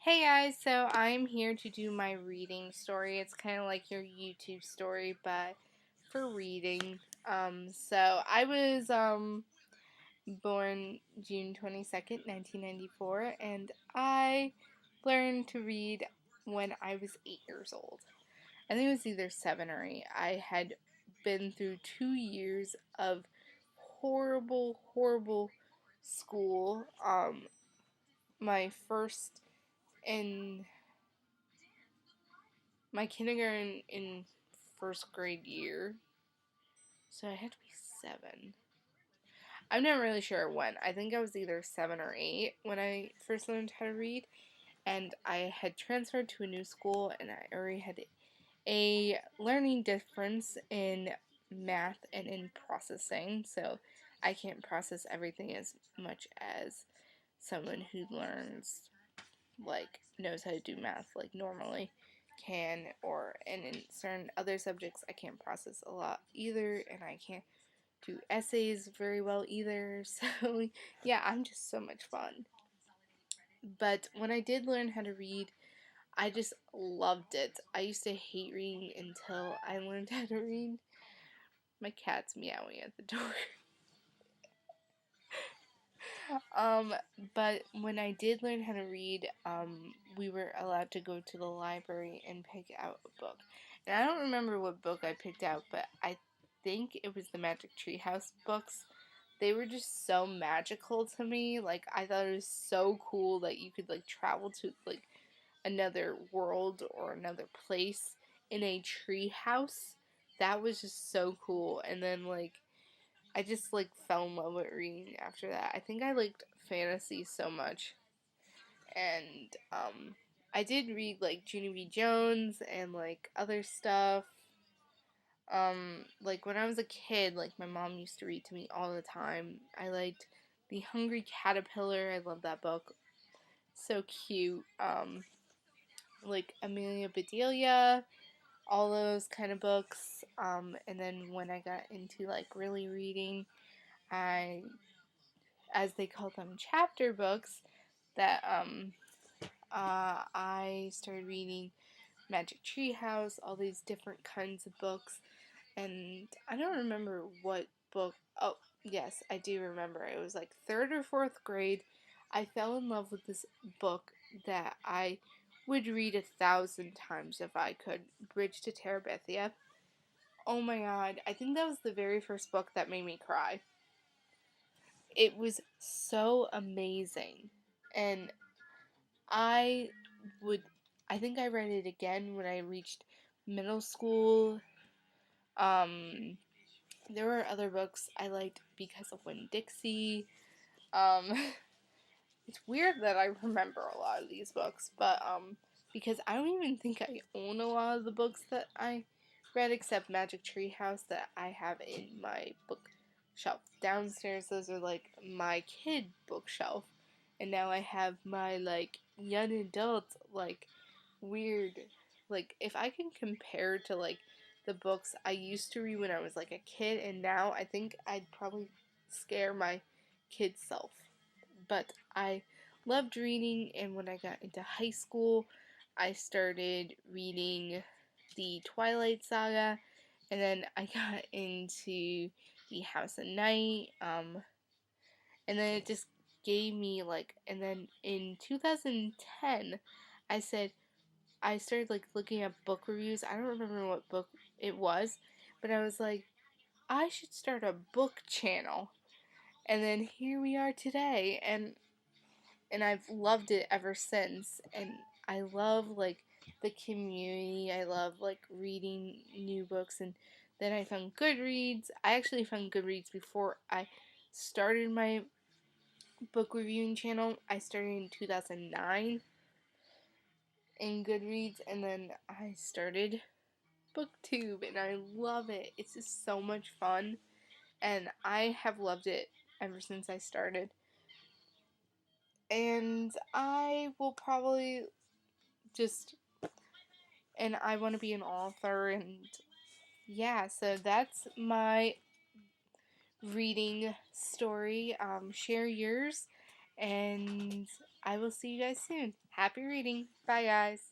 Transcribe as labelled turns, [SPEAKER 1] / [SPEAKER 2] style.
[SPEAKER 1] Hey guys, so I'm here to do my reading story. It's kind of like your YouTube story, but for reading. So I was born June 22nd, 1994, and I learned to read when I was 8 years old. I think it was either 7 or 8. I had been through 2 years of horrible, horrible school. My first in my kindergarten in first grade year, so I had to be 7. I'm not really sure when. I think I was either 7 or 8 when I first learned how to read, and I had transferred to a new school, and I already had a learning difference in math and in processing, so I can't process everything as much as someone who knows how to do math normally can, or and in certain other subjects I can't process a lot either, and I can't do essays very well either. So yeah, I'm just so much fun. But when I did learn how to read, I just loved it. I used to hate reading until I learned how to read. My cat's meowing at the door. Um, but when I did learn how to read, we were allowed to go to the library and pick out a book. And I don't remember what book I picked out, but I think it was the Magic Tree House books. They were just so magical to me. I thought it was so cool that you could travel to another world or another place in a tree house. That was just so cool. And then I just fell in love with reading after that. I think I liked fantasy so much. And I did read Junie B. Jones and other stuff. When I was a kid, my mom used to read to me all the time. I liked The Hungry Caterpillar. I love that book. So cute. Amelia Bedelia, all those kind of books. And then when I got into really reading, I, as they call them, chapter books, that I started reading Magic Tree House, all these different kinds of books, and I don't remember what book. Oh, yes, I do remember. It was third or fourth grade. I fell in love with this book that I would read 1,000 times if I could. Bridge to Terabithia. Oh my god, I think that was the very first book that made me cry. It was so amazing. And I would, I think I read it again when I reached middle school. Um, there were other books I liked because of Winn-Dixie. Um, it's weird that I remember a lot of these books, but because I don't even think I own a lot of the books that I read except Magic Tree House that I have in my bookshelf downstairs. Those are my kid bookshelf, and now I have my young adult weird if I can compare to the books I used to read when I was a kid and now, I think I'd probably scare my kid self. But I loved reading, and when I got into high school, I started reading the Twilight Saga, and then I got into the House of Night, and then it just gave me and then in 2010, I said, I started looking at book reviews. I don't remember what book it was, but I was like, I should start a book channel. And then here we are today, and I've loved it ever since. And I love the community. I love reading new books, and then I found Goodreads. I actually found Goodreads before I started my book reviewing channel. I started in 2009 in Goodreads, and then I started BookTube, and I love it. It's just so much fun, and I have loved it ever since I started. And I will probably just, and I want to be an author, and yeah, so that's my reading story. Share yours, and I will see you guys soon. Happy reading. Bye, guys.